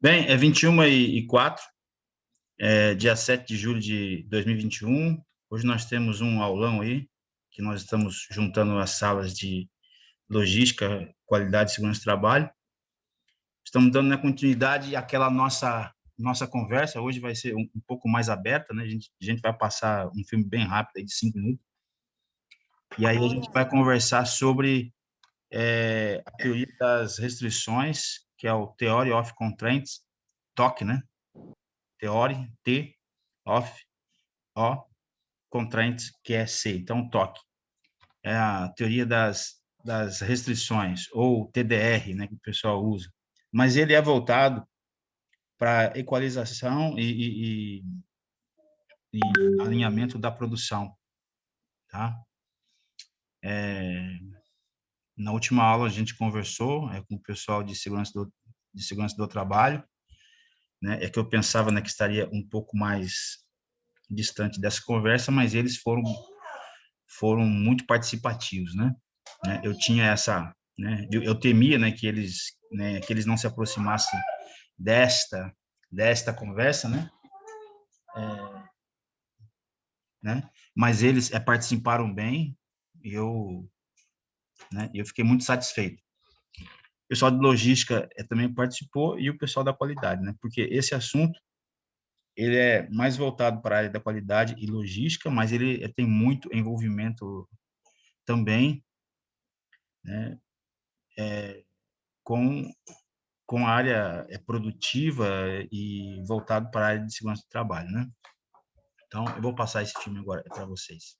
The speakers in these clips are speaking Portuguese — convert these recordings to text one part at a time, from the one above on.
Bem, é 21h04, dia 7 de julho de 2021. Hoje nós temos um aulão aí, que nós estamos juntando as salas de logística, qualidade e segurança do trabalho. Estamos dando, né, continuidade àquela nossa conversa. Hoje vai ser um pouco mais aberta, né? A gente vai passar um filme bem rápido, aí, de 5 minutos. E aí a gente vai conversar sobre a teoria das restrições, que é o Theory of Constraints, TOC, né? Theory, T, of, O, Constraints, que é C. Então, TOC é a teoria das restrições, ou TDR, né, que o pessoal usa. Mas ele é voltado para equalização e alinhamento da produção, tá? Na última aula a gente conversou com o pessoal de segurança do trabalho, né? É que eu pensava, né, que estaria um pouco mais distante dessa conversa, mas eles foram muito participativos, né? Eu tinha essa, né? Eu temia, né, que eles não se aproximassem desta conversa, né? Mas eles participaram bem e eu fiquei muito satisfeito. O pessoal de logística também participou e o pessoal da qualidade, né? Porque esse assunto ele é mais voltado para a área da qualidade e logística, mas ele tem muito envolvimento também, né, com a área produtiva e voltado para a área de segurança do trabalho, né? Então, eu vou passar esse filme agora para vocês.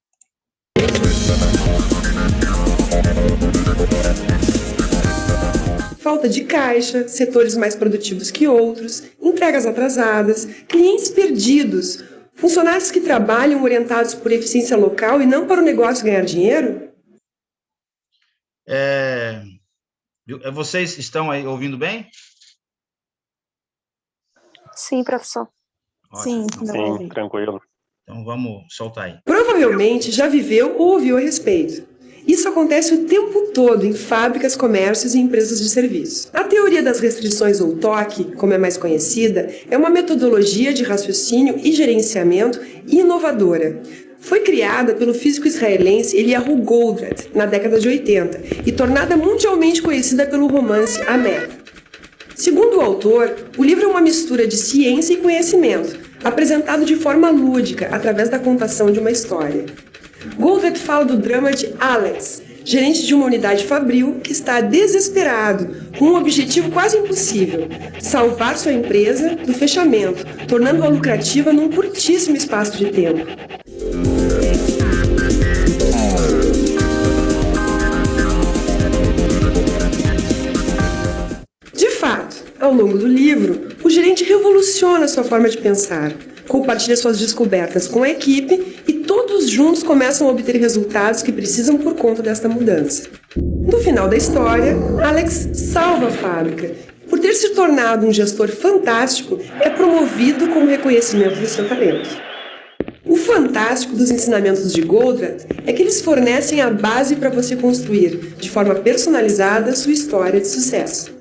Falta de caixa, setores mais produtivos que outros, entregas atrasadas, clientes perdidos, funcionários que trabalham orientados por eficiência local e não para o negócio ganhar dinheiro? Vocês estão aí ouvindo bem? Sim, professor. Ótimo. Sim, tranquilo. Então, vamos soltar aí. Provavelmente já viveu ou ouviu a respeito. Isso acontece o tempo todo em fábricas, comércios e empresas de serviço. A teoria das restrições, ou TOC, como é mais conhecida, é uma metodologia de raciocínio e gerenciamento inovadora. Foi criada pelo físico israelense Eliyahu Goldratt na década de 80 e tornada mundialmente conhecida pelo romance Amé. Segundo o autor, o livro é uma mistura de ciência e conhecimento, apresentado de forma lúdica através da contação de uma história. Goldratt fala do drama de Alex, gerente de uma unidade fabril que está desesperado, com um objetivo quase impossível: salvar sua empresa do fechamento, tornando-a lucrativa num curtíssimo espaço de tempo. De fato, ao longo do livro, o gerente revoluciona sua forma de pensar, compartilha suas descobertas com a equipe e todos juntos começam a obter resultados que precisam por conta desta mudança. No final da história, Alex salva a fábrica. Por ter se tornado um gestor fantástico, é promovido como reconhecimento do seu talento. O fantástico dos ensinamentos de Goldratt é que eles fornecem a base para você construir, de forma personalizada, sua história de sucesso.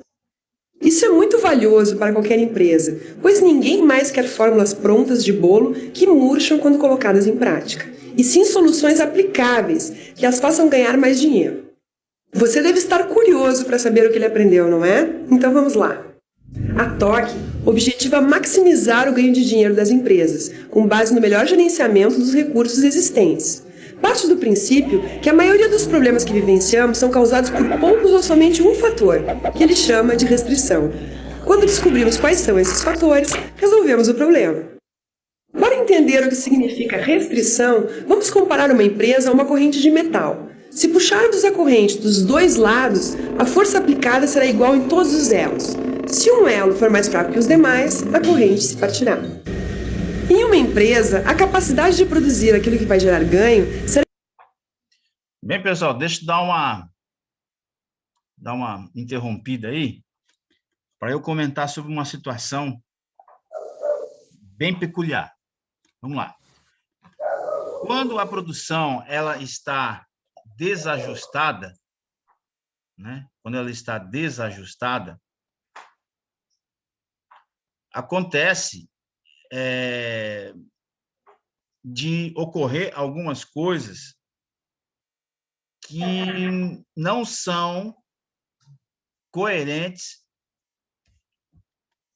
Isso é muito valioso para qualquer empresa, pois ninguém mais quer fórmulas prontas de bolo que murcham quando colocadas em prática, e sim soluções aplicáveis que as façam ganhar mais dinheiro. Você deve estar curioso para saber o que ele aprendeu, não é? Então vamos lá. A TOC objetiva maximizar o ganho de dinheiro das empresas, com base no melhor gerenciamento dos recursos existentes. Parte do princípio que a maioria dos problemas que vivenciamos são causados por poucos ou somente um fator, que ele chama de restrição. Quando descobrimos quais são esses fatores, resolvemos o problema. Para entender o que significa restrição, vamos comparar uma empresa a uma corrente de metal. Se puxarmos a corrente dos dois lados, a força aplicada será igual em todos os elos. Se um elo for mais fraco que os demais, a corrente se partirá. Em uma empresa, a capacidade de produzir aquilo que vai gerar ganho será... Bem, pessoal, deixa eu dar uma interrompida aí para eu comentar sobre uma situação bem peculiar. Vamos lá. Quando a produção ela está desajustada, né? Quando ela está desajustada, acontece de ocorrer algumas coisas que não são coerentes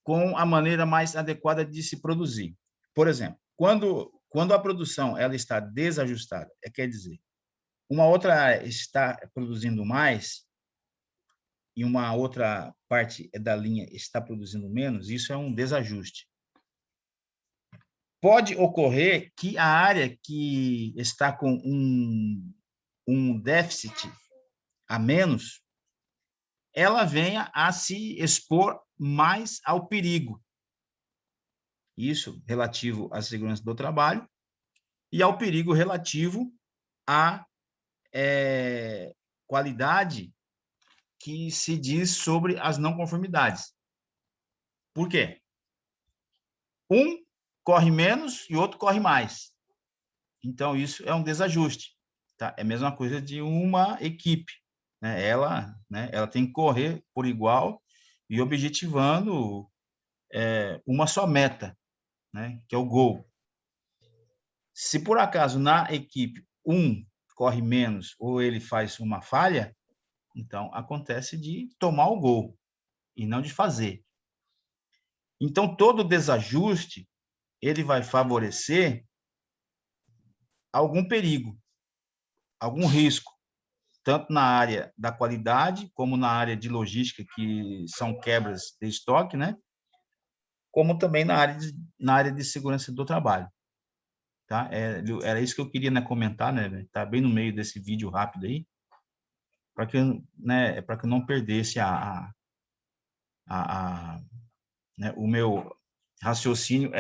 com a maneira mais adequada de se produzir. Por exemplo, quando a produção ela está desajustada, quer dizer, uma outra área está produzindo mais e uma outra parte da linha está produzindo menos, isso é um desajuste. Pode ocorrer que a área que está com um déficit a menos, ela venha a se expor mais ao perigo. Isso relativo à segurança do trabalho e ao perigo relativo à qualidade que se diz sobre as não conformidades. Por quê? Um corre menos e outro corre mais. Então, isso é um desajuste. Tá? É a mesma coisa de uma equipe. Né? Ela tem que correr por igual e objetivando uma só meta, né? Que é o gol. Se por acaso na equipe um corre menos ou ele faz uma falha, então acontece de tomar o gol e não de fazer. Então, todo desajuste ele vai favorecer algum perigo, algum risco, tanto na área da qualidade, como na área de logística, que são quebras de estoque, né? Como também na área de segurança do trabalho. Tá? Era isso que eu queria, né, comentar, né? Tá bem no meio desse vídeo rápido aí, para que, né, para que eu não perdesse né, o meu raciocínio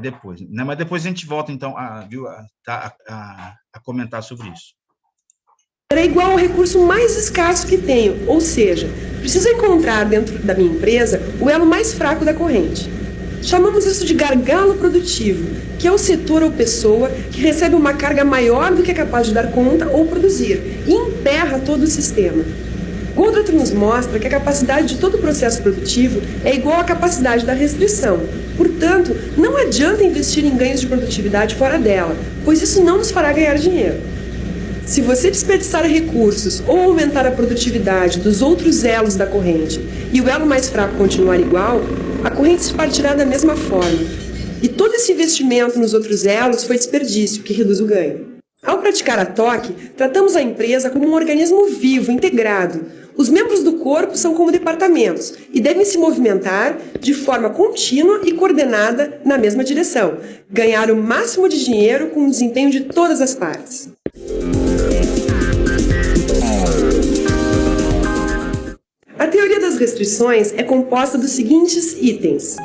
depois, né? Mas depois a gente volta então a comentar sobre isso. Era igual ao recurso mais escasso que tenho, ou seja, preciso encontrar dentro da minha empresa o elo mais fraco da corrente. Chamamos isso de gargalo produtivo, que é o setor ou pessoa que recebe uma carga maior do que é capaz de dar conta ou produzir e emperra todo o sistema. Goldratt nos mostra que a capacidade de todo o processo produtivo é igual à capacidade da restrição. Portanto, não adianta investir em ganhos de produtividade fora dela, pois isso não nos fará ganhar dinheiro. Se você desperdiçar recursos ou aumentar a produtividade dos outros elos da corrente e o elo mais fraco continuar igual, a corrente se partirá da mesma forma. E todo esse investimento nos outros elos foi desperdício, que reduz o ganho. Ao praticar a TOC, tratamos a empresa como um organismo vivo, integrado. Os membros do corpo são como departamentos e devem se movimentar de forma contínua e coordenada na mesma direção, ganhar o máximo de dinheiro com o desempenho de todas as partes. A teoria das restrições é composta dos seguintes itens.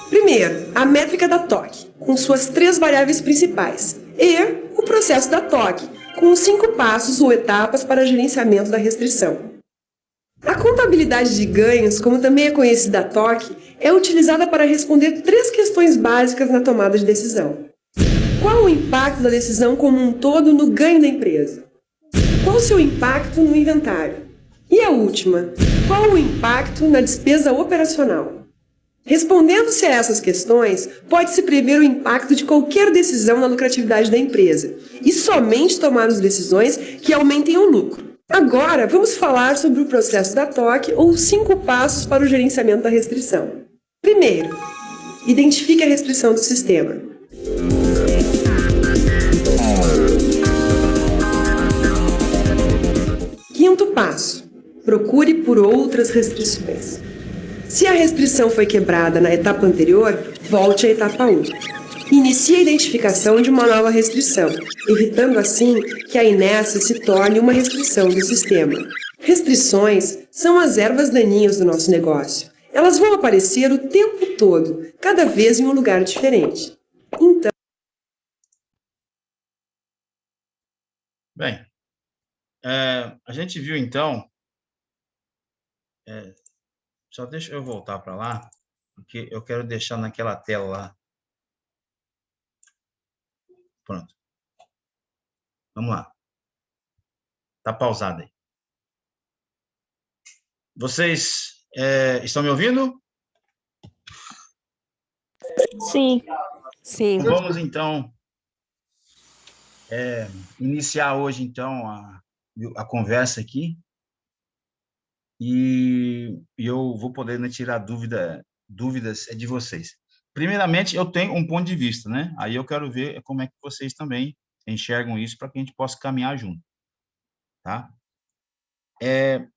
Primeiro, a métrica da TOC, com suas 3 variáveis principais, e o processo da TOC, com os 5 passos ou etapas para gerenciamento da restrição. A contabilidade de ganhos, como também é conhecida a TOC, é utilizada para responder 3 questões básicas na tomada de decisão. Qual o impacto da decisão como um todo no ganho da empresa? Qual o seu impacto no inventário? E a última, qual o impacto na despesa operacional? Respondendo-se a essas questões, pode-se prever o impacto de qualquer decisão na lucratividade da empresa e somente tomar as decisões que aumentem o lucro. Agora, vamos falar sobre o processo da TOC ou os 5 passos para o gerenciamento da restrição. Primeiro, identifique a restrição do sistema. Quinto passo, procure por outras restrições. Se a restrição foi quebrada na etapa anterior, volte à etapa 1. Inicie a identificação de uma nova restrição, evitando assim que a inércia se torne uma restrição do sistema. Restrições são as ervas daninhas do nosso negócio. Elas vão aparecer o tempo todo, cada vez em um lugar diferente. Então... Bem, a gente viu então... só deixa eu voltar para lá, porque eu quero deixar naquela tela lá. Pronto. Vamos lá. Está pausado aí. Vocês estão me ouvindo? Sim. Sim. Então, vamos, então, iniciar hoje, então, a conversa aqui. E eu vou poder, né, tirar dúvidas de vocês. Primeiramente, eu tenho um ponto de vista, né? Aí eu quero ver como é que vocês também enxergam isso para que a gente possa caminhar junto, tá? Tem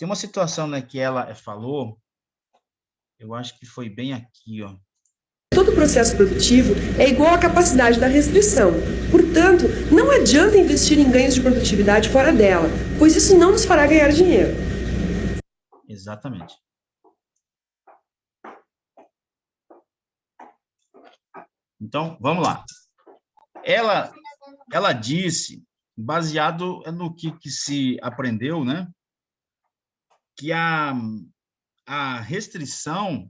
uma situação, né, que ela falou, eu acho que foi bem aqui, ó. Todo processo produtivo é igual à capacidade da restrição. Portanto, não adianta investir em ganhos de produtividade fora dela, pois isso não nos fará ganhar dinheiro. Exatamente. Então, vamos lá. Ela disse, baseado no que se aprendeu, né, que a restrição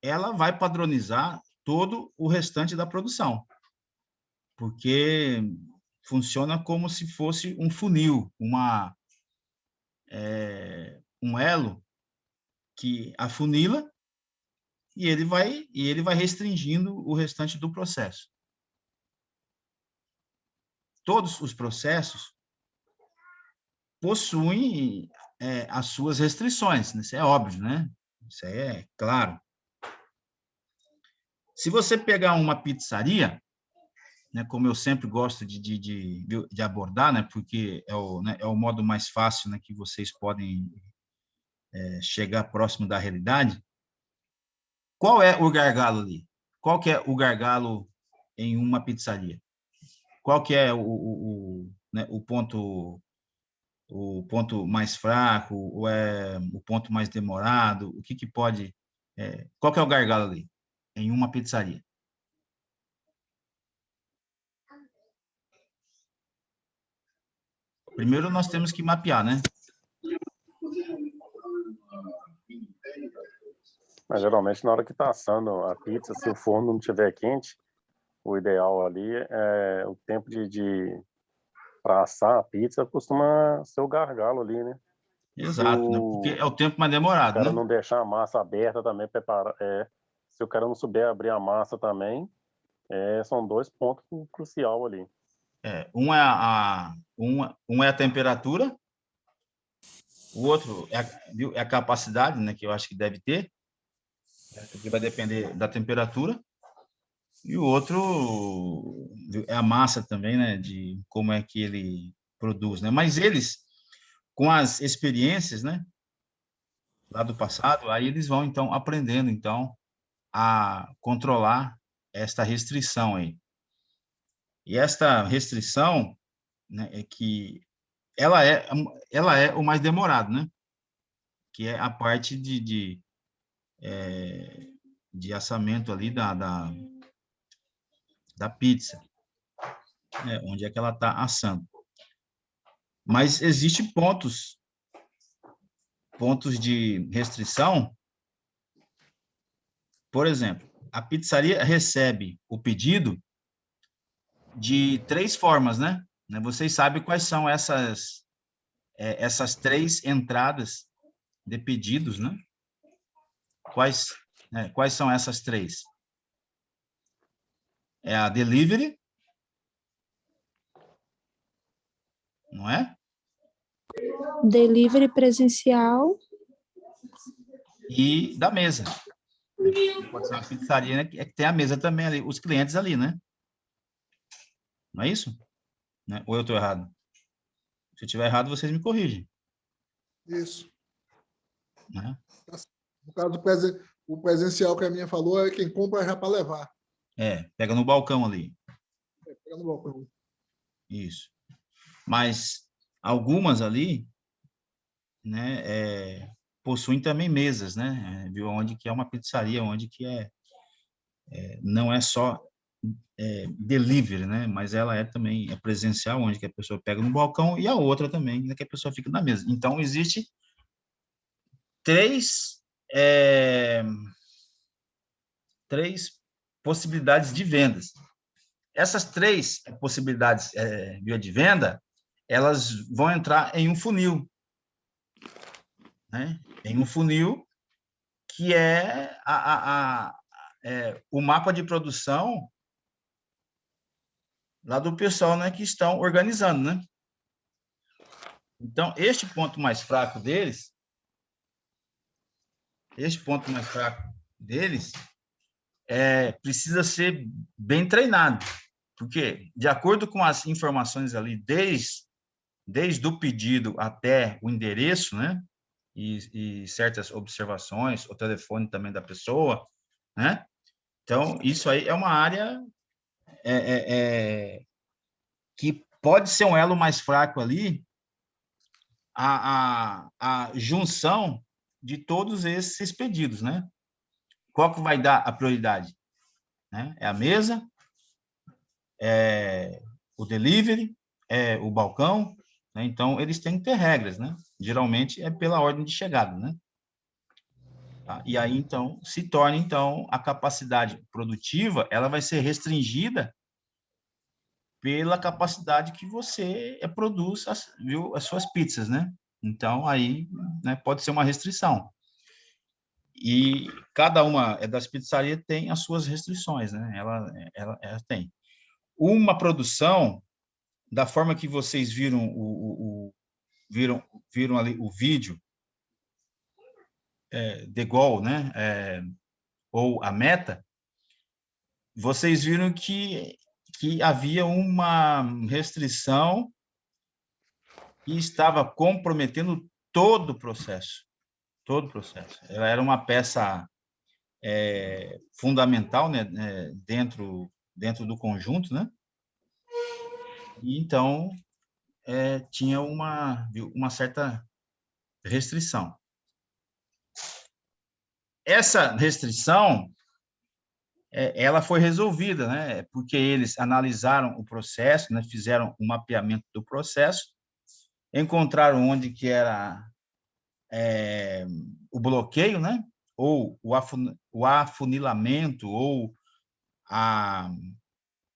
ela vai padronizar todo o restante da produção, porque funciona como se fosse um funil, um elo que afunila e ele vai restringindo o restante do processo. Todos os processos possuem as suas restrições, né? Isso é óbvio, né? Isso aí é claro. Se você pegar uma pizzaria, né, como eu sempre gosto de abordar, né, porque é o modo mais fácil, né, que vocês podem chegar próximo da realidade. Qual é o gargalo ali? Qual que é o gargalo em uma pizzaria? Qual que é né, o ponto mais fraco, ou é o ponto mais demorado? O que pode... qual que é o gargalo ali em uma pizzaria? Primeiro nós temos que mapear, né? Mas geralmente na hora que está assando a pizza, se o forno não estiver quente, o ideal ali é o tempo para assar a pizza costuma ser o gargalo ali, né? Exato, né? Porque é o tempo mais demorado, né? O cara né? não deixar a massa aberta também, preparar. Se o cara não souber abrir a massa também, são dois pontos cruciais ali. Um é a temperatura, o outro é a capacidade, né, que eu acho que deve ter, porque vai depender da temperatura, e o outro é a massa também, né, de como é que ele produz, né? Mas eles, com as experiências, né, lá do passado, aí eles vão, então, aprendendo, então, a controlar esta restrição aí. E esta restrição, né, é que ela é o mais demorado, né? Que é a parte de assamento ali da pizza, né? Onde é que ela está assando. Mas existem pontos de restrição. Por exemplo, a pizzaria recebe o pedido de 3 formas, né? Vocês sabem quais são essas 3 entradas de pedidos, né? Quais são essas 3? É a delivery, não é? Delivery presencial. E da mesa. Pode ser uma pizzaria, né? Que tem a mesa também ali, os clientes ali, né? Não é isso? Né? Ou eu estou errado? Se eu estiver errado, vocês me corrigem. Isso. Né? No caso do o presencial que a minha falou é quem compra já para levar. Pega no balcão ali. Pega no balcão. Isso. Mas algumas ali, né, possuem também mesas, né? Viu? Onde que é uma pizzaria, onde que não é só delivery, né? Mas ela também presencial, onde que a pessoa pega no balcão, e a outra também, né, que a pessoa fica na mesa. Então, existe 3 possibilidades de vendas. Essas 3 possibilidades de venda, elas vão entrar em um funil, né? Em um funil que é o mapa de produção lá do pessoal, né, que estão organizando, né? Então, este ponto mais fraco deles, precisa ser bem treinado, porque, de acordo com as informações ali, desde o pedido até o endereço, né, e certas observações, o telefone também da pessoa, né? Então, isso aí é uma área que pode ser um elo mais fraco ali, a junção de todos esses pedidos, né? Qual que vai dar a prioridade? Né? É a mesa, é o delivery, é o balcão, né? Então, eles têm que ter regras, né? Geralmente é pela ordem de chegada, né? Tá? E aí, então, se torna, então, a capacidade produtiva, ela vai ser restringida pela capacidade que você produz as suas pizzas, né? Então, aí, né, pode ser uma restrição. E cada uma das pizzarias tem as suas restrições, né? Ela tem. Uma produção, da forma que vocês viram viram ali o vídeo, The Goal, né? Ou a meta, vocês viram que havia uma restrição e estava comprometendo todo o processo. Todo o processo. Ela era uma peça fundamental, né, dentro do conjunto, né? E, então, tinha uma certa restrição. Essa restrição, ela foi resolvida, né? Porque eles analisaram o processo, né? Fizeram um mapeamento do processo, encontraram onde que era o bloqueio, né? Ou o afunilamento, ou a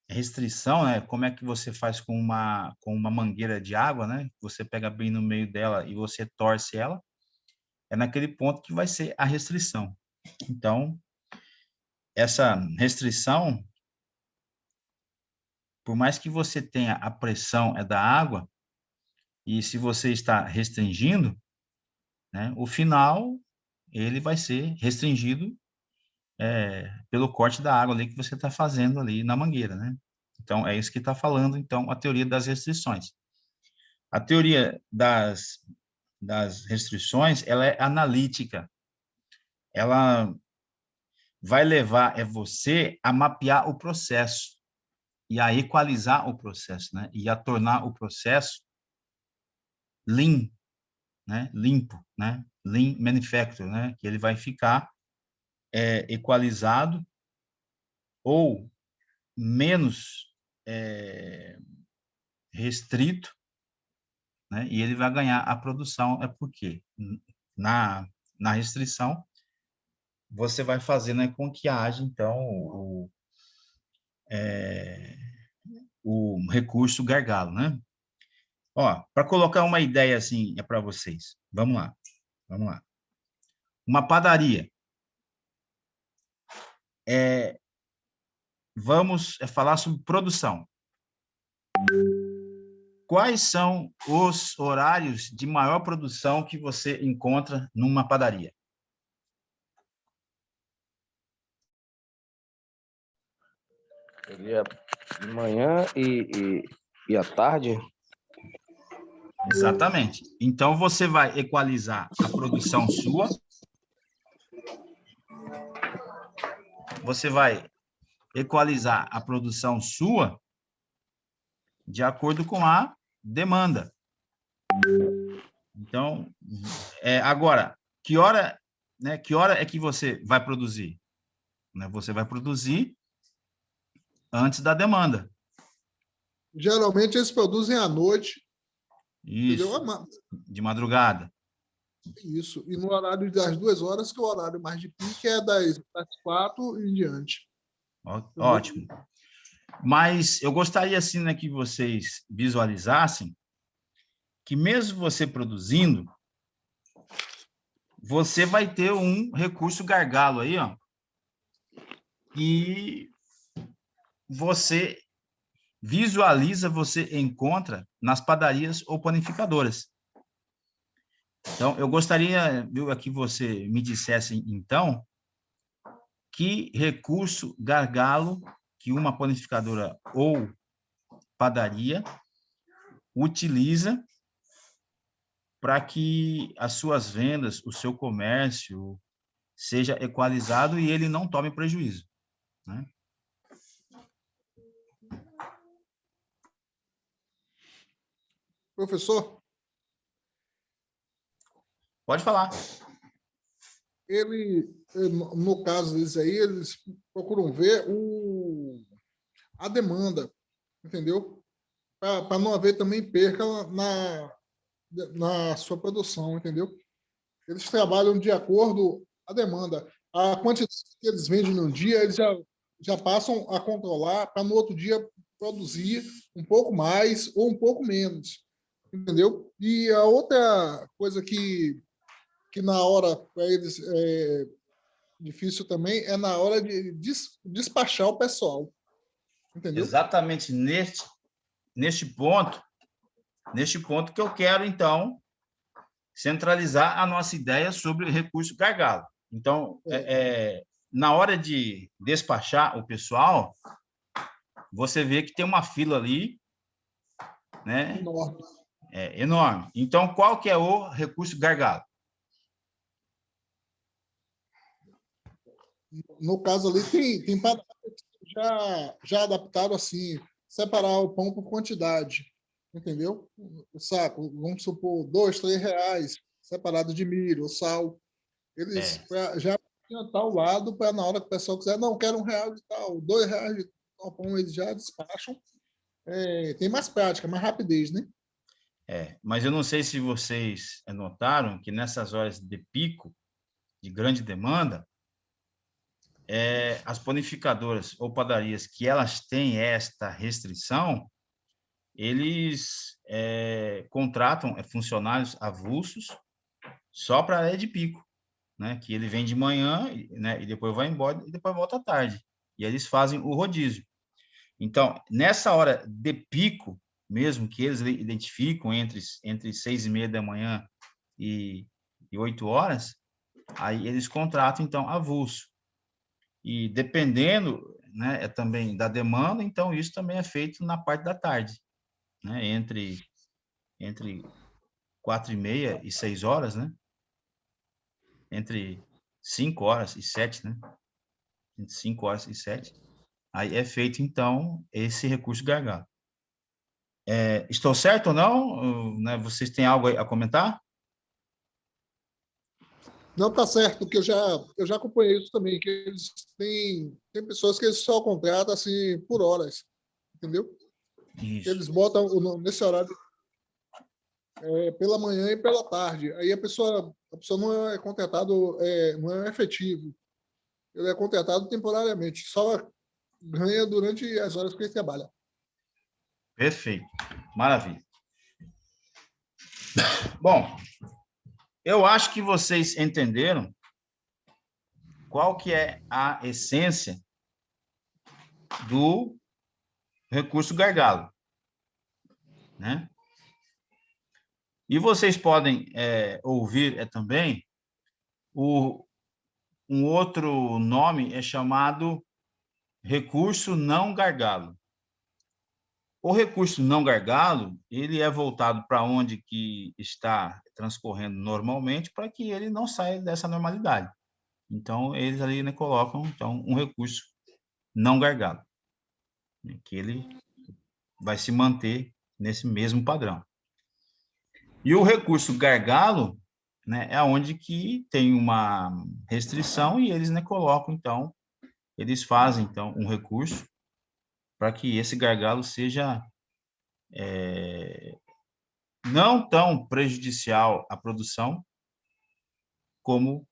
restrição, né? Como é que você faz com uma mangueira de água, né? Você pega bem no meio dela e você torce ela, é naquele ponto que vai ser a restrição. Então, essa restrição, por mais que você tenha a pressão da água, e se você está restringindo, né? O final, ele vai ser restringido pelo corte da água ali que você está fazendo ali na mangueira, né? Então, é isso que está falando, então, a teoria das restrições. A teoria das restrições, ela é analítica. Ela vai levar você a mapear o processo e a equalizar o processo, né? E a tornar o processo lean, né? Limpo, né? Lean manufacturing, né? Que ele vai ficar equalizado ou menos restrito, né? E ele vai ganhar a produção, porque na restrição você vai fazer, né, com que haja, então, o recurso gargalo, né? Ó, para colocar uma ideia assim para vocês, vamos lá. Uma padaria. Vamos falar sobre produção. Quais são os horários de maior produção que você encontra numa padaria? Seria de manhã e à tarde? Exatamente. Então, você vai equalizar a produção sua. Você vai equalizar a produção sua de acordo com a demanda. Então, agora, que hora é que você vai produzir? Você vai produzir antes da demanda. Geralmente eles produzem à noite. Isso, entendeu? De madrugada. Isso, e no horário das 2 horas, que é o horário mais de pique, é das 4 em diante. Ótimo. Mas eu gostaria, assim, né, que vocês visualizassem que mesmo você produzindo, você vai ter um recurso gargalo aí, ó, e você visualiza, você encontra nas padarias ou panificadoras. Então, eu gostaria, viu, que você me dissesse, então, que recurso gargalo que uma panificadora ou padaria utiliza para que as suas vendas, o seu comércio seja equalizado e ele não tome prejuízo, né? Professor, Pode falar. no caso deles aí, eles procuram ver a demanda, entendeu? Para não haver também perca na sua produção, entendeu? Eles trabalham de acordo com a demanda. A quantidade que eles vendem no dia, eles já passam a controlar para no outro dia produzir um pouco mais ou um pouco menos, entendeu? E a outra coisa que na hora para eles é difícil também é na hora de despachar o pessoal, entendeu? Exatamente neste ponto que eu quero, então, centralizar a nossa ideia sobre recurso gargalo. Então, na hora de despachar o pessoal, você vê que tem uma fila ali, né? Enorme. Enorme. Então, qual que é o recurso gargalo? No caso ali, tem padarias que já adaptaram assim, separar o pão por quantidade, entendeu? O saco, vamos supor, R$ 2, R$ 3, separado de milho, sal. Eles já adiantar o lado para na hora que o pessoal quiser, não, quero R$ 1 de tal, R$ 2 de tal pão, eles já despacham. Tem mais prática, mais rapidez, né? Mas eu não sei se vocês notaram que nessas horas de pico, de grande demanda, as panificadoras ou padarias que elas têm esta restrição, eles contratam funcionários avulsos só para a área de pico, né? Que ele vem de manhã, né? E depois vai embora e depois volta à tarde. E eles fazem o rodízio. Então, nessa hora de pico, mesmo que eles identificam entre 6:30 da manhã e 8 horas, aí eles contratam, então, avulso. E dependendo, né, também da demanda, então isso também é feito na parte da tarde, né, entre 4:30 e 6 horas, né, entre 5 horas e 7, né, entre 5 horas e 7, aí é feito, então, esse recurso gargalo. Estou certo ou não? Né, vocês têm algo a comentar? Não está certo, porque eu já acompanhei isso também, que eles tem pessoas que eles só contratam assim por horas, entendeu? Isso. Eles botam nesse horário pela manhã e pela tarde. Aí a pessoa não é contratado, não é efetivo. Ele é contratado temporariamente, só ganha durante as horas que ele trabalha. Perfeito. Maravilha. Bom, eu acho que vocês entenderam qual que é a essência do recurso gargalo, né? E vocês podem ouvir também um outro nome é chamado recurso não gargalo. O recurso não gargalo, ele é voltado para onde que está transcorrendo normalmente para que ele não saia dessa normalidade. Então, eles ali, né, colocam então, um recurso não gargalo, né, que ele vai se manter nesse mesmo padrão. E o recurso gargalo, né, é onde que tem uma restrição e eles, né, colocam, então, eles fazem, então, um recurso para que esse gargalo seja não tão prejudicial à produção como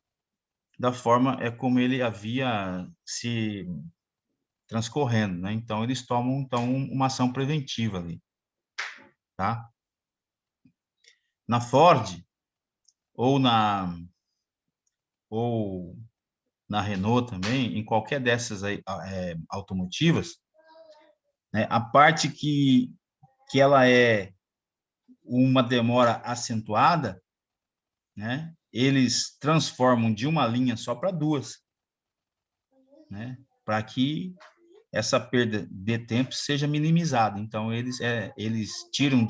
da forma como ele havia se transcorrendo, né? Então, eles tomam, então, uma ação preventiva ali, tá? Na Ford, ou na Renault também, em qualquer dessas aí, automotivas, né, a parte que ela é uma demora acentuada, né, eles transformam de uma linha só para duas, né, para que essa perda de tempo seja minimizada. Então, eles tiram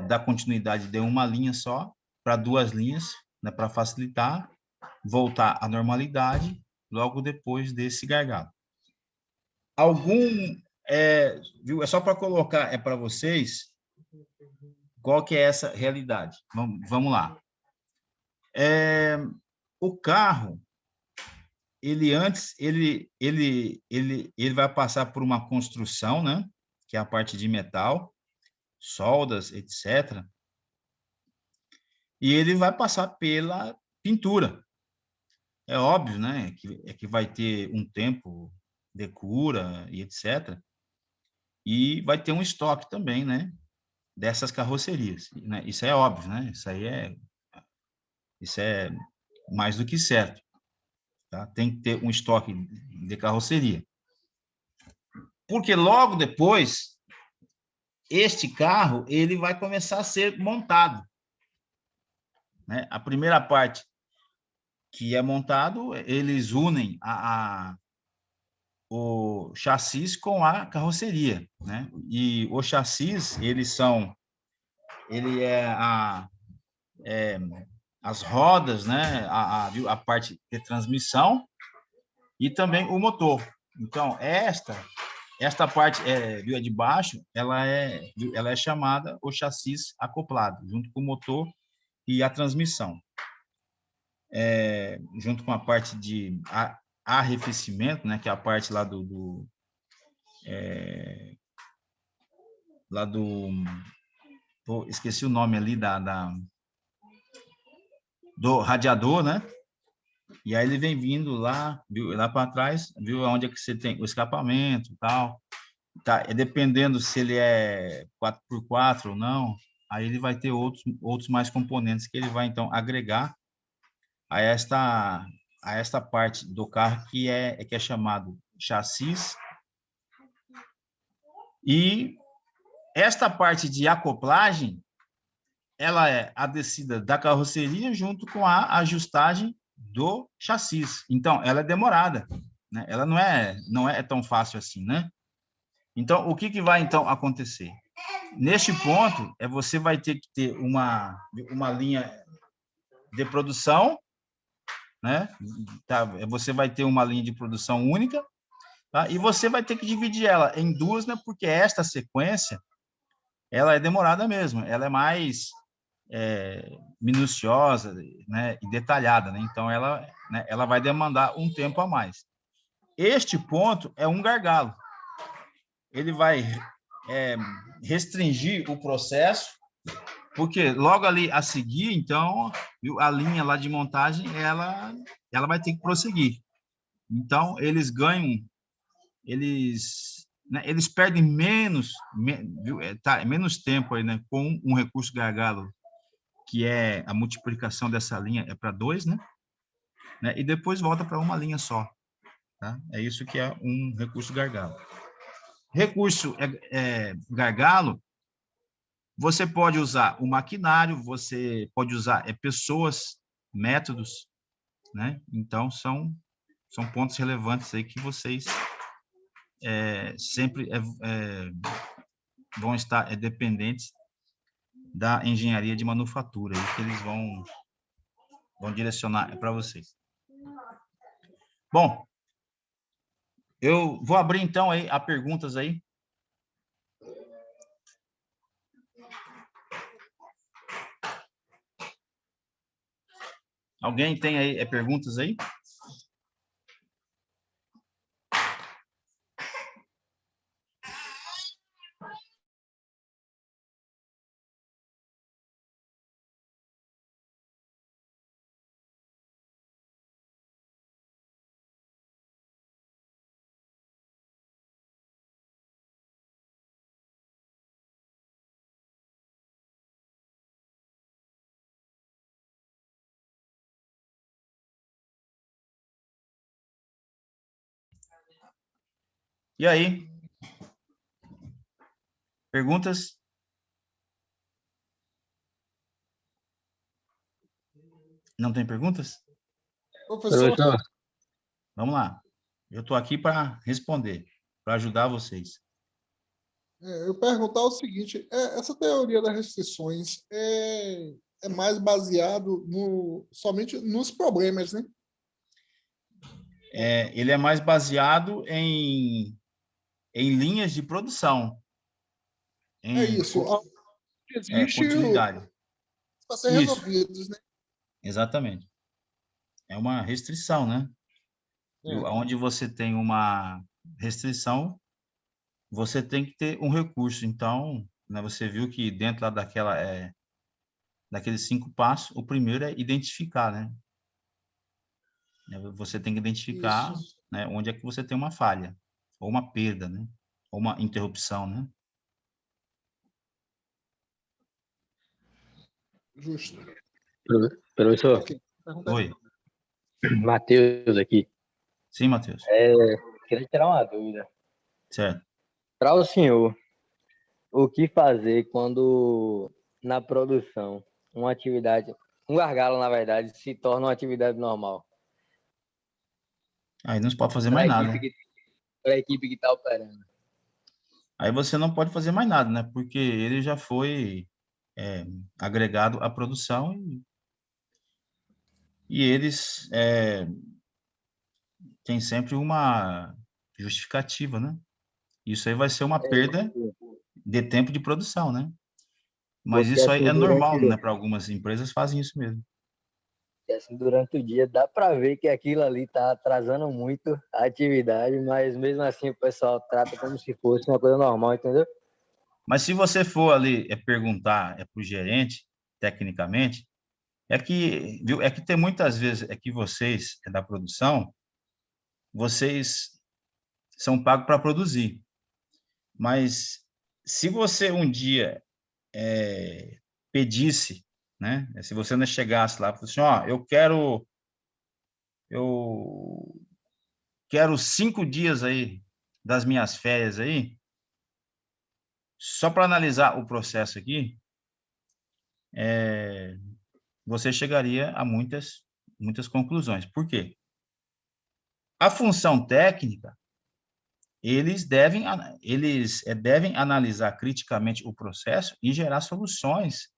da continuidade de uma linha só para duas linhas, né, para facilitar, voltar à normalidade logo depois desse gargalo. Viu? É só para colocar, para vocês, qual que é essa realidade. Vamos lá. O carro, ele vai passar por uma construção, né? Que é a parte de metal, soldas, etc. E ele vai passar pela pintura. É óbvio, né? Que vai ter um tempo de cura e etc. E vai ter um estoque também, né? Dessas carrocerias, né? Isso é óbvio, né? Isso é mais do que certo, tá? Tem que ter um estoque de carroceria. Porque logo depois, este carro, ele vai começar a ser montado, né? A primeira parte que é montado, eles unem o chassis com a carroceria, né? E o chassis, ele é as rodas, né? A parte de transmissão e também o motor. Então, esta parte viu, de baixo, ela é chamada o chassis acoplado, junto com o motor e a transmissão. Junto com a parte de arrefecimento, né, que é a parte lá esqueci o nome ali do radiador, né? E aí ele vem vindo lá, viu, lá para trás, viu onde é que você tem o escapamento e tal. Tá, dependendo se ele é 4x4 ou não, aí ele vai ter outros mais componentes que ele vai, então, agregar a esta parte do carro que é chamado chassis. E esta parte de acoplagem, ela é a descida da carroceria junto com a ajustagem do chassis. Então, ela é demorada, né? Ela não é tão fácil assim, né? Então, o que vai, então, acontecer? Neste ponto, você vai ter que ter uma linha de produção, né? Tá? Você vai ter uma linha de produção única, tá? E você vai ter que dividir ela em duas, né? Porque esta sequência, ela é demorada mesmo, ela é mais minuciosa, né? E detalhada, né? Então, ela vai demandar um tempo a mais. Este ponto é um gargalo. Ele vai restringir o processo, porque logo ali a seguir, então, a linha lá de montagem, ela vai ter que prosseguir. Então, eles ganham, eles perdem menos tempo aí, né, com um recurso gargalo, que é a multiplicação dessa linha para 2, né? E depois volta para uma linha só. Tá? É isso que é um recurso gargalo. Recurso gargalo, você pode usar o maquinário, você pode usar pessoas, métodos, né? Então, são pontos relevantes aí que vocês sempre vão estar dependentes da engenharia de manufatura, aí que eles vão direcionar para vocês. Bom, eu vou abrir, então, aí a perguntas aí. Alguém tem aí perguntas aí? E aí? Perguntas? Não tem perguntas? Professor, Professor, Vamos lá. Eu estou aqui para responder, para ajudar vocês. eu perguntar o seguinte: essa teoria das restrições é mais baseado somente nos problemas, né? Ele é mais baseado em linhas de produção, É em isso. Existe continuidade. para ser Isso, resolvidos, né? exatamente. É uma restrição, né? É. Onde você tem uma restrição, você tem que ter um recurso. Então, né, você viu que dentro lá daqueles 5 passos, o primeiro é identificar, né? Você tem que identificar, Isso, né, onde é que você tem uma falha, ou uma perda, né? Ou uma interrupção, né? justo. professor, Ok, pergunta aí. Oi. Matheus aqui. Sim, Matheus. Queria tirar uma dúvida. Certo. Para o senhor, o que fazer quando na produção uma atividade, um gargalo, na verdade, se torna uma atividade normal Aí não se pode fazer para a mais equipe nada. que para a equipe que está operando? Aí você não pode fazer mais nada, né? Porque ele já foi agregado à produção e eles têm sempre uma justificativa, né? Isso aí vai ser uma perda de tempo de produção, né? Mas Porque isso aí assim é normal, durante né? Para algumas empresas fazem isso mesmo. assim, durante o dia dá para ver que aquilo ali está atrasando muito a atividade, mas mesmo assim o pessoal trata como se fosse uma coisa normal, entendeu? Mas se você for ali perguntar para o gerente, tecnicamente, viu, é que tem muitas vezes que vocês da produção, vocês são pagos para produzir. Mas se você um dia pedisse, né? Se você não chegasse lá e falasse assim, ó, eu quero 5 dias aí das minhas férias aí, só para analisar o processo aqui, você chegaria a muitas conclusões. Por quê? A função técnica, eles devem analisar criticamente o processo e gerar soluções,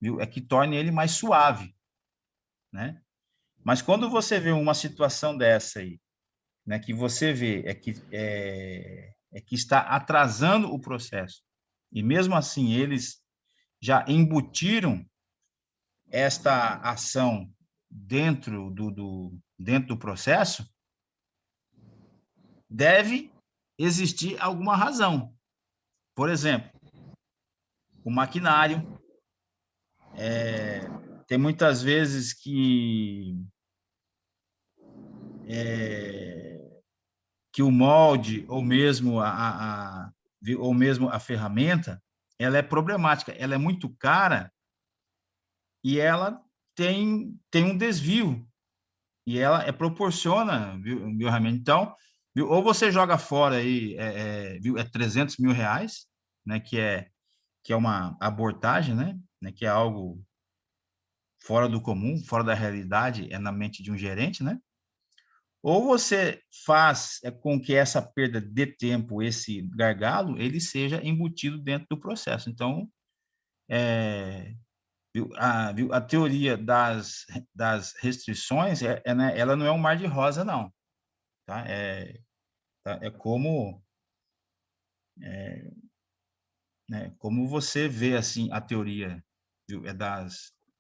viu? Que torne ele mais suave, né? Mas quando você vê uma situação dessa aí, né, que você vê que está atrasando o processo, e mesmo assim eles já embutiram esta ação dentro do processo, deve existir alguma razão. Por exemplo, o maquinário, tem muitas vezes que o molde ou mesmo a ferramenta, ela é problemática, ela é muito cara e ela tem um desvio e ela proporciona, viu, Ramiro? Então, viu, ou você joga fora aí, viu, 300 mil reais, né, que é uma abortagem, né, que é algo fora do comum, fora da realidade, na mente de um gerente, né? Ou você faz com que essa perda de tempo, esse gargalo, ele seja embutido dentro do processo. Então, viu, a teoria das restrições, né, ela não é um mar de rosa, não. Tá? Como você vê assim a teoria, viu,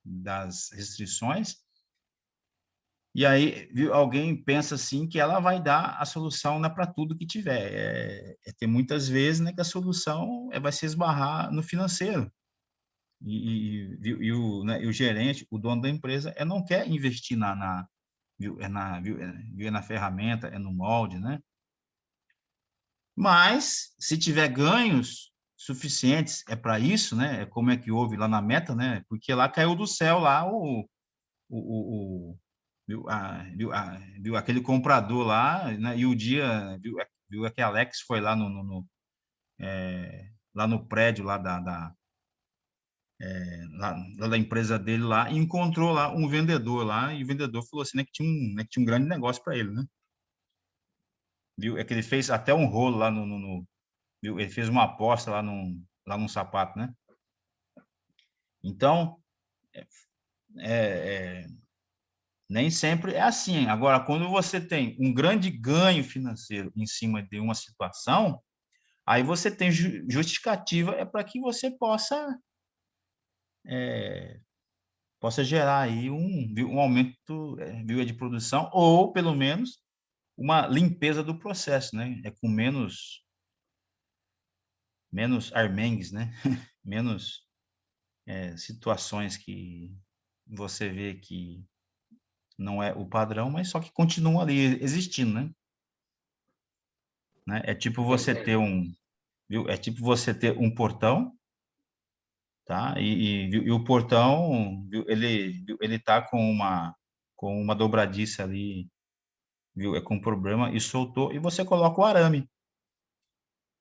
das restrições. E aí, viu, alguém pensa assim que ela vai dar a solução, né, para tudo que tiver. Tem muitas vezes, né, que a solução vai se esbarrar no financeiro. E o gerente, o dono da empresa, não quer investir na ferramenta, no molde, né? Mas, se tiver ganhos suficientes, para isso, né? Como é que houve lá na Meta, né? Porque lá caiu do céu lá viu, aquele comprador lá, né? E o dia, viu? É que a Alex foi lá lá no prédio lá lá da empresa dele lá e encontrou lá um vendedor lá, e o vendedor falou assim, né, que tinha um grande negócio para ele, né? Viu? É que ele fez até um rolo lá viu? Ele fez uma aposta lá num sapato, né? Então, é, nem sempre é assim. Agora, quando você tem um grande ganho financeiro em cima de uma situação, aí você tem justificativa para que você possa gerar aí um aumento, viu, de produção, ou pelo menos uma limpeza do processo, né? É com menos armengues, né? Menos situações que você vê que não é o padrão, mas só que continua ali existindo, né? É tipo você ter viu? É tipo você ter um portão, tá? E o portão, viu, ele tá com uma dobradiça ali, viu? É com problema e soltou e você coloca o arame.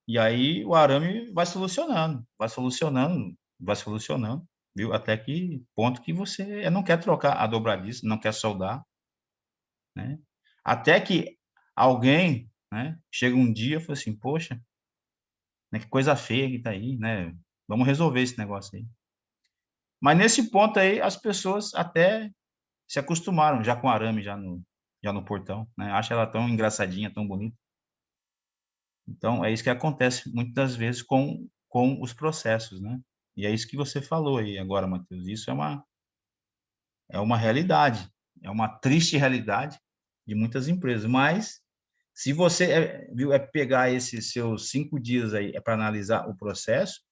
E aí o arame vai solucionando, vai solucionando, vai solucionando, viu? Até que ponto que você não quer trocar a dobradiça, não quer soldar, né? Até que alguém, né, chega um dia e fala assim, poxa, né, que coisa feia que tá aí, né? Vamos resolver esse negócio aí. Mas nesse ponto aí, as pessoas até se acostumaram já com arame já no portão, né? Acha ela tão engraçadinha, tão bonita. Então, é isso que acontece muitas vezes com os processos, né? E é isso que você falou aí agora, Matheus. Isso é uma realidade, é uma triste realidade de muitas empresas. Mas, se você viu, pegar esses seus 5 dias aí para analisar o processo,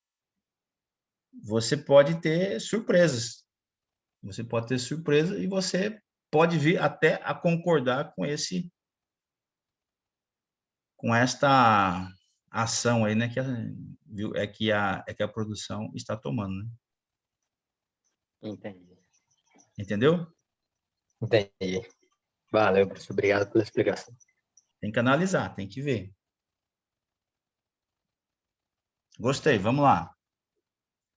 você pode ter surpresas. Você pode ter surpresa e você pode vir até a concordar com esta ação aí, né, viu, que a produção está tomando, né? Entendi. Entendeu? Entendi. Valeu, professor. Obrigado pela explicação. Tem que analisar, tem que ver. Gostei, vamos lá.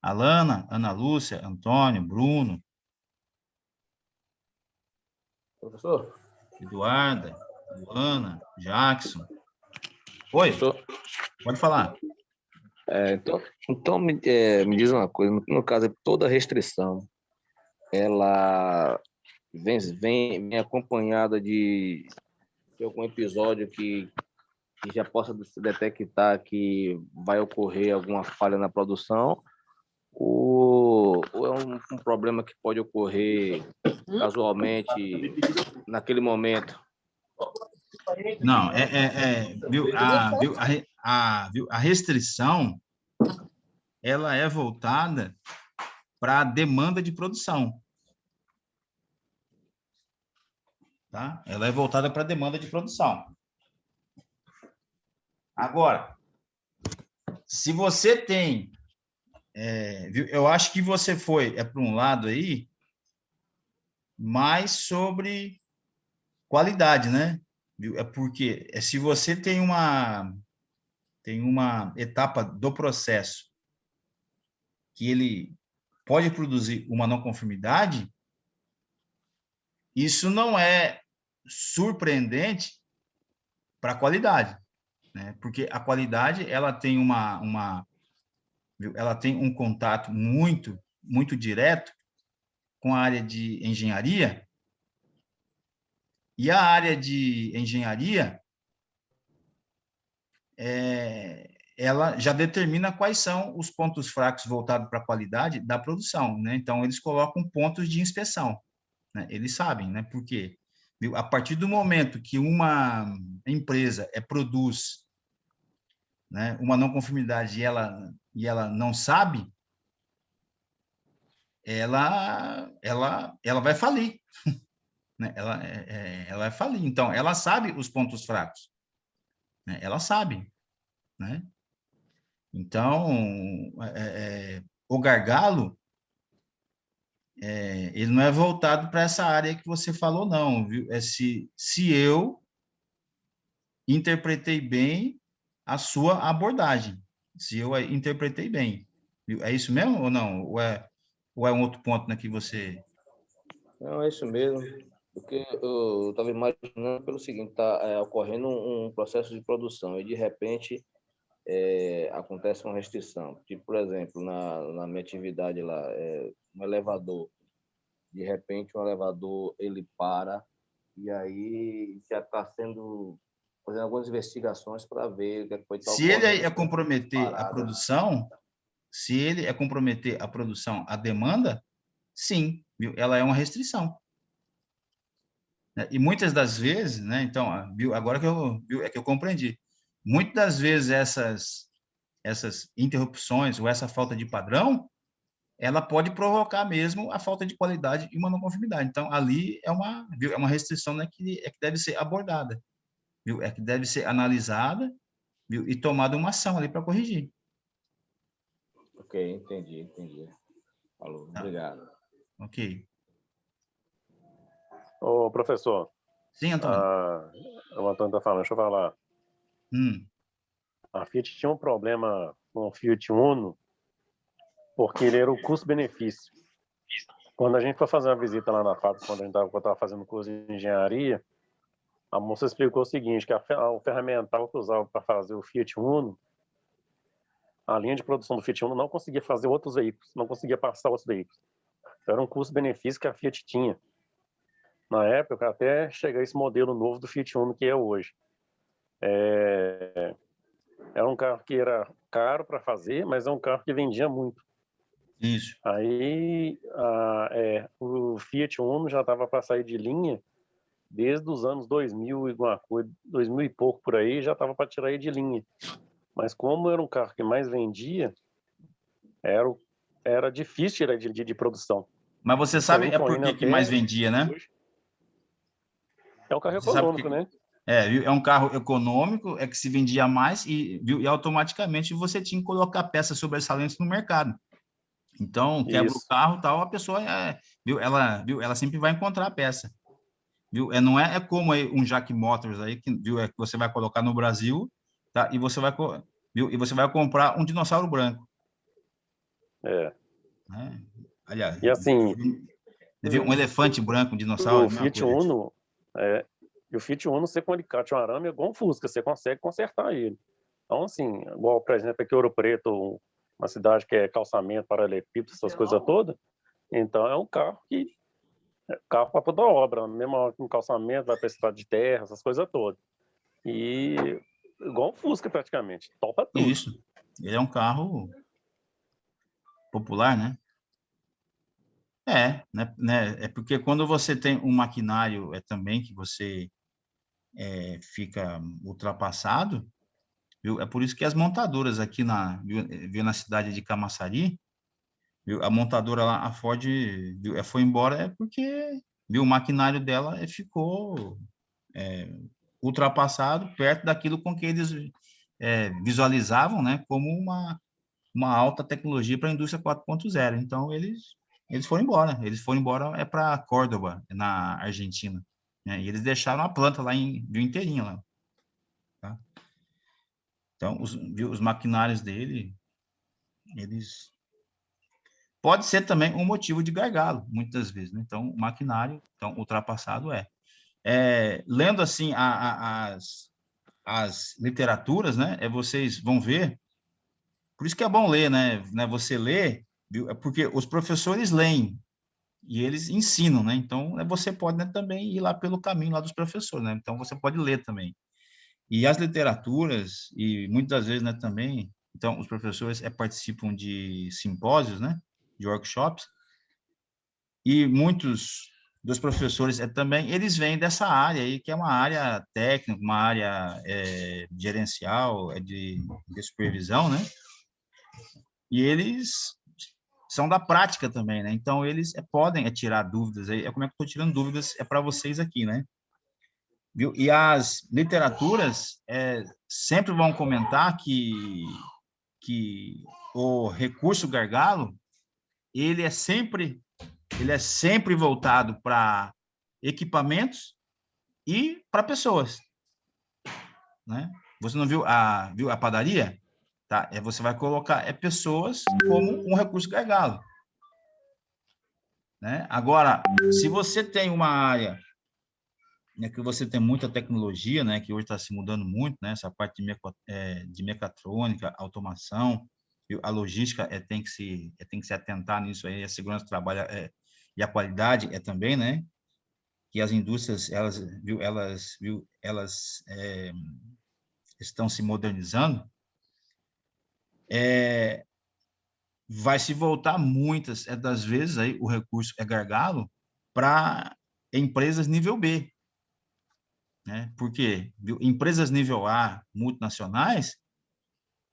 Alana, Ana Lúcia, Antônio, Bruno, Professor? Eduarda, Luana, Jackson. Oi, Professor? pode falar. Então me diz uma coisa, no caso, toda restrição, ela vem acompanhada de algum episódio que já possa se detectar que vai ocorrer alguma falha na produção, ou é um problema que pode ocorrer casualmente naquele momento? Não, viu, a restrição, ela é voltada para a demanda de produção, tá? Ela é voltada para a demanda de produção. Agora, se você tem, viu, eu acho que você foi para um lado aí mais sobre qualidade, né? Viu? É porque se você tem uma etapa do processo que ele pode produzir uma não conformidade, isso não é surpreendente para a qualidade, né? Porque a qualidade ela tem ela tem um contato muito direto com a área de engenharia, e a área de engenharia ela já determina quais são os pontos fracos voltados para a qualidade da produção, né? Então eles colocam pontos de inspeção, né? Eles sabem, né? Porque a partir do momento que uma empresa produz, né, uma não conformidade e ela não sabe, ela vai falir, né? Ela vai falir. Então, ela sabe os pontos fracos, né? Ela sabe, né? Então, o gargalo, ele não é voltado para essa área que você falou, não, viu? Se eu interpretei bem a sua abordagem, se eu a interpretei bem. Viu? É isso mesmo ou não? Ou é um outro ponto, né, que você... Não, é isso mesmo. Porque eu estava imaginando pelo seguinte, está ocorrendo um processo de produção e, de repente, acontece uma restrição. Tipo, por exemplo, na minha atividade lá, um elevador. De repente, um elevador, ele para e aí já está sendo... fazendo algumas investigações para ver o que é que pode estar Se ele ocorrendo. é comprometer a Parada. produção, se ele é comprometer a produção, a demanda, sim, viu? Ela é uma restrição. Né? E muitas das vezes, né? Então, viu? Agora que eu compreendi. Muitas das vezes essas interrupções ou essa falta de padrão, ela pode provocar mesmo a falta de qualidade e uma não conformidade. Então, ali viu? É uma restrição, né, que deve ser abordada, viu? É que deve ser analisada, viu? E tomada uma ação ali para corrigir. Ok, entendi. Falou, Tá? obrigado. Ok. Ô, professor, Sim, Antônio. o Antônio está falando, deixa eu falar. A Fiat tinha um problema com o Fiat Uno, porque ele era o custo-benefício. Quando a gente foi fazer uma visita lá na fábrica, quando eu estava fazendo curso de engenharia, a moça explicou o seguinte, que o ferramental que usava para fazer o Fiat Uno, a linha de produção do Fiat Uno não conseguia fazer outros veículos, não conseguia passar outros veículos. Então, era um custo-benefício que a Fiat tinha. Na época, até chegar esse modelo novo do Fiat Uno que é hoje. Era um carro que era caro para fazer, mas é um carro que vendia muito. Isso. Aí o Fiat Uno já estava para sair de linha desde os anos 2000 e alguma coisa, 2000 e pouco por aí, já estava para tirar ele de linha. Mas como era um carro que mais vendia, era difícil tirar de produção. Mas você sabe por que mais vendia, né? É um carro Você sabe econômico, né? Viu? É um carro econômico, é que se vendia mais viu? E automaticamente você tinha que colocar peças sobressalentes no mercado. Então, quebra o carro, tal, a pessoa, viu? Ela sempre vai encontrar a peça. Viu? Não é como um Jack Motors aí, viu? Que você vai colocar no Brasil, tá? E você vai comprar um dinossauro branco. Né? Aliás, e assim, viu? Um elefante branco, um dinossauro, o Fiat Uno, o Fiat Uno, você com alicate ou arame é igual um Fusca, você consegue consertar ele. Então, assim, igual, por exemplo, aqui em Ouro Preto, uma cidade que é calçamento, paralelepípedo, essas coisas todas, então é um carro carro para toda obra, mesmo hora que um calçamento, vai para estrada de terra, essas coisas todas. E igual um Fusca, praticamente, topa tudo. Isso, ele é um carro popular, né? É porque quando você tem um maquinário também que você fica ultrapassado, viu? É por isso que as montadoras aqui na cidade de Camaçari, viu? A montadora lá, a Ford, viu? Foi embora porque, viu? O maquinário dela ficou ultrapassado perto daquilo com que eles visualizavam, né? Como uma alta tecnologia para a indústria 4.0. Então, eles foram embora. Eles foram embora para Córdoba, na Argentina. Né? E eles deixaram a planta lá inteirinha lá. Tá? Então, os maquinários dele, eles... Pode ser também um motivo de gargalo, muitas vezes. Né? Então, o maquinário ultrapassado lendo assim as literaturas, né? Vocês vão ver. Por isso que é bom ler, né? Você lê, viu? Porque os professores leem e eles ensinam, né? Então, você pode, né, também ir lá pelo caminho lá dos professores, né? Então, você pode ler também. E as literaturas, e muitas vezes, né, também, então, os professores participam de simpósios, né? De workshops, e muitos dos professores também, eles vêm dessa área aí, que é uma área técnica, uma área gerencial, de supervisão, né? E eles são da prática também, né? Então, eles podem tirar dúvidas. Como é que eu estou tirando dúvidas para vocês aqui, né? Viu? E as literaturas sempre vão comentar que o recurso gargalo, ele é sempre voltado para equipamentos e para pessoas. né? Você não viu a padaria? Tá? Você vai colocar pessoas como um recurso gargalo, né? Agora, se você tem uma área, né, que você tem muita tecnologia, né, que hoje está se mudando muito, né, essa parte de mecatrônica, automação, viu? A logística tem que se atentar nisso aí, a segurança do trabalho e a qualidade também, né? Que as indústrias elas estão se modernizando, vai se voltar muitas das vezes aí o recurso gargalo para empresas nível B, né? Porque empresas nível A, multinacionais,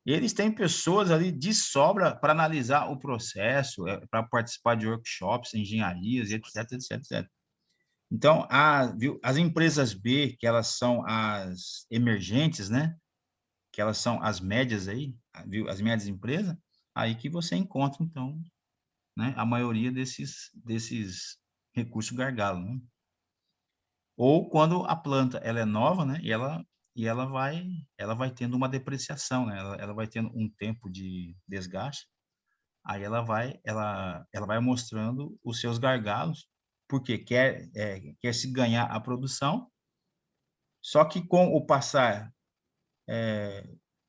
eles têm pessoas ali de sobra para analisar o processo, para participar de workshops, engenharias, etc, etc, etc. Então, as empresas B, que elas são as emergentes, né? Que elas são as médias aí, viu? As médias empresas, aí que você encontra, então, né? A maioria desses recursos gargalo, né? Ou quando a planta ela é nova, né? E ela vai tendo uma depreciação, né? Ela vai tendo um tempo de desgaste. Aí ela vai mostrando os seus gargalos, porque quer se ganhar a produção. Só que com o passar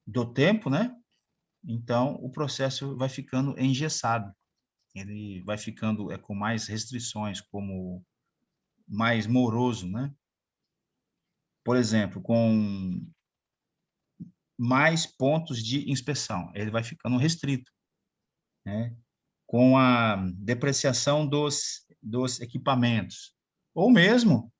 do tempo, né? Então o processo vai ficando engessado. Ele vai ficando com mais restrições, como mais moroso, né? Por exemplo, com mais pontos de inspeção, ele vai ficando restrito, né? Com a depreciação dos equipamentos, ou mesmo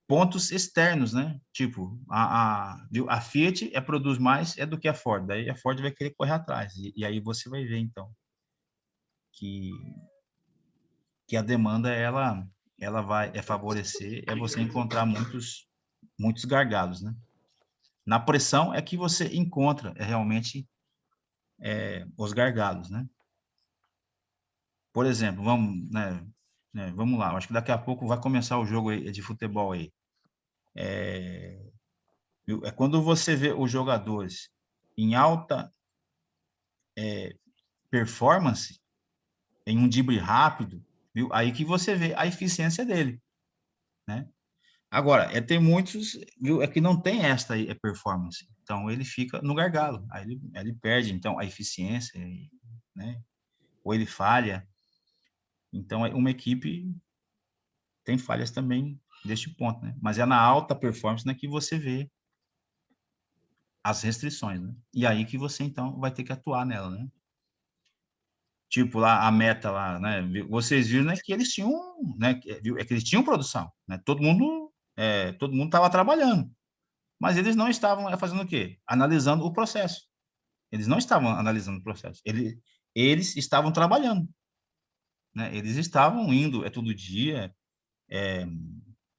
pontos externos, né? Tipo, a Fiat produz mais do que a Ford, daí a Ford vai querer correr atrás, e aí você vai ver, então, que, que a demanda, ela vai favorecer, você encontrar muitos gargalos, né? Na pressão é que você encontra realmente os gargalos, né? Por exemplo, vamos lá, acho que daqui a pouco vai começar o jogo aí de futebol aí. É quando você vê os jogadores em alta performance, em um drible rápido, viu? Aí que você vê a eficiência dele, né? Agora, tem muitos, viu, que não tem esta aí, performance. Então, ele fica no gargalo. Aí ele perde, então, a eficiência, né? Ou ele falha. Então, uma equipe tem falhas também deste ponto, né? Mas é na alta performance, né, que você vê as restrições, né? E aí que você, então, vai ter que atuar nela, né? Tipo, lá, a meta lá, né? Vocês viram, né, que eles tinham, né? Que eles tinham produção, né? Todo mundo estava trabalhando. Mas eles não estavam fazendo o quê? Analisando o processo. Eles não estavam analisando o processo. Eles estavam trabalhando, né? Eles estavam indo todo dia,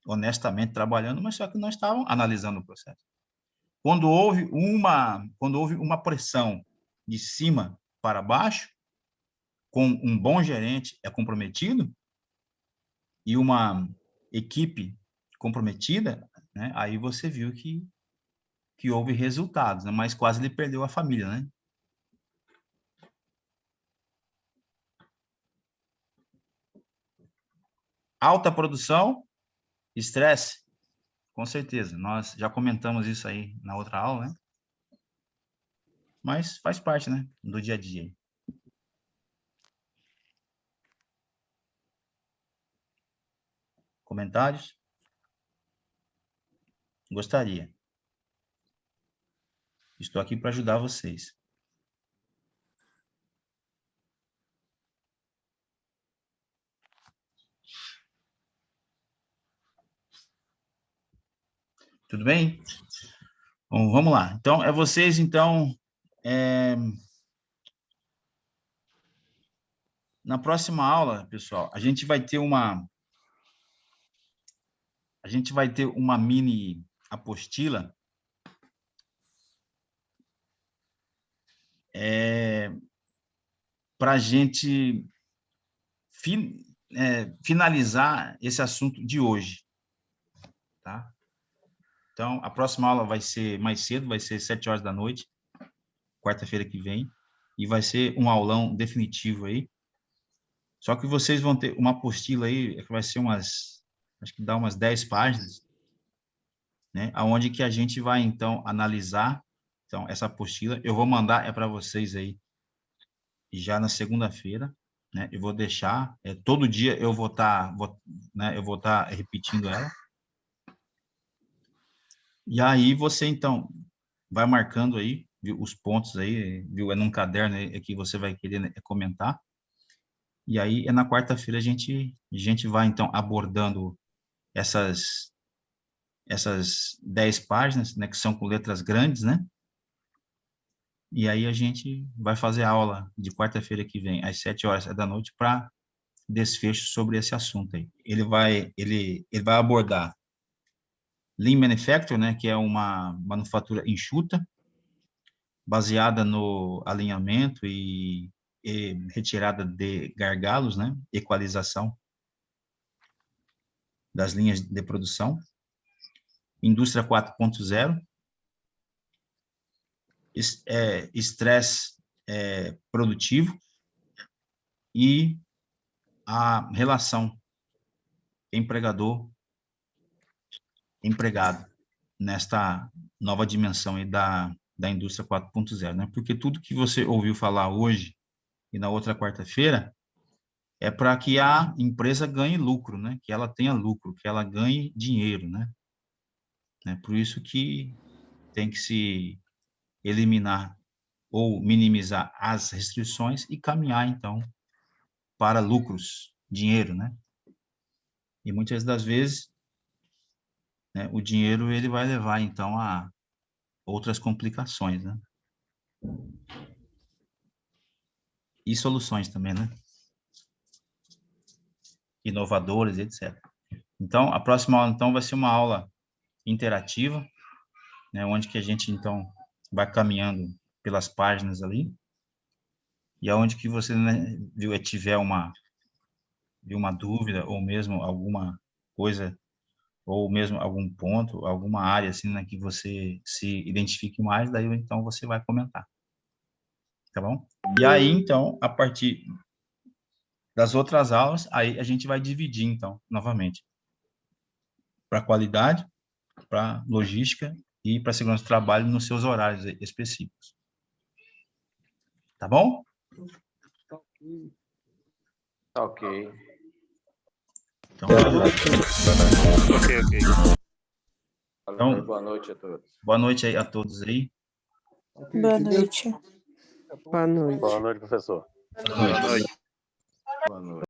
honestamente trabalhando, mas só que não estavam analisando o processo. Quando houve uma pressão de cima para baixo, com um bom gerente comprometido e uma equipe comprometida, né? Aí você viu que houve resultados, né? Mas quase ele perdeu a família, né? Alta produção, estresse, com certeza. Nós já comentamos isso aí na outra aula, né? Mas faz parte, né, do dia a dia. Comentários? Gostaria. Estou aqui para ajudar vocês. Tudo bem? Bom, vamos lá. Então, vocês, então, na próxima aula, pessoal, a gente vai ter uma mini apostila para a gente finalizar esse assunto de hoje, tá? Então, a próxima aula vai ser mais cedo, vai ser 7 horas da noite, quarta-feira que vem, e vai ser um aulão definitivo aí. Só que vocês vão ter uma apostila aí, que vai ser acho que dá umas 10 páginas, né? Onde que a gente vai, então, analisar, então, essa apostila. Eu vou mandar, para vocês aí, já na segunda-feira, né? Eu vou deixar, todo dia eu vou estar, né? Eu vou estar repetindo ela. E aí você, então, vai marcando aí, viu, os pontos aí, viu? É num caderno aí que você vai querer, né, comentar. E aí, na quarta-feira, a gente vai, então, abordando essas 10 páginas, né, que são com letras grandes, né? E aí a gente vai fazer a aula de quarta-feira que vem, às 7 horas da noite, para desfecho sobre esse assunto aí. Ele vai abordar Lean Manufacturing, né, que é uma manufatura enxuta, baseada no alinhamento e retirada de gargalos, né, equalização das linhas de produção. Indústria 4.0, estresse produtivo e a relação empregador-empregado nesta nova dimensão aí da indústria 4.0, né? Porque tudo que você ouviu falar hoje e na outra quarta-feira é para que a empresa ganhe lucro, né? Que ela tenha lucro, que ela ganhe dinheiro, né? Por isso que tem que se eliminar ou minimizar as restrições e caminhar, então, para lucros, dinheiro, né? E muitas das vezes, né, o dinheiro ele vai levar, então, a outras complicações, né? E soluções também, né? Inovadoras, etc. Então, a próxima aula, então, vai ser uma aula interativa, né, onde que a gente, então, vai caminhando pelas páginas ali, e aonde que você, né, tiver uma dúvida, ou mesmo alguma coisa, ou mesmo algum ponto, alguma área, assim, né, que você se identifique mais, daí, então, você vai comentar. Tá bom? E aí, então, a partir das outras aulas, aí a gente vai dividir, então, novamente, para qualidade, para logística e para segurança do trabalho nos seus horários específicos. Tá bom? Ok. Então, Ok. Então, Boa noite a todos. boa noite aí a todos aí. Boa noite. Boa noite. Boa noite, professor. Boa noite. Boa noite.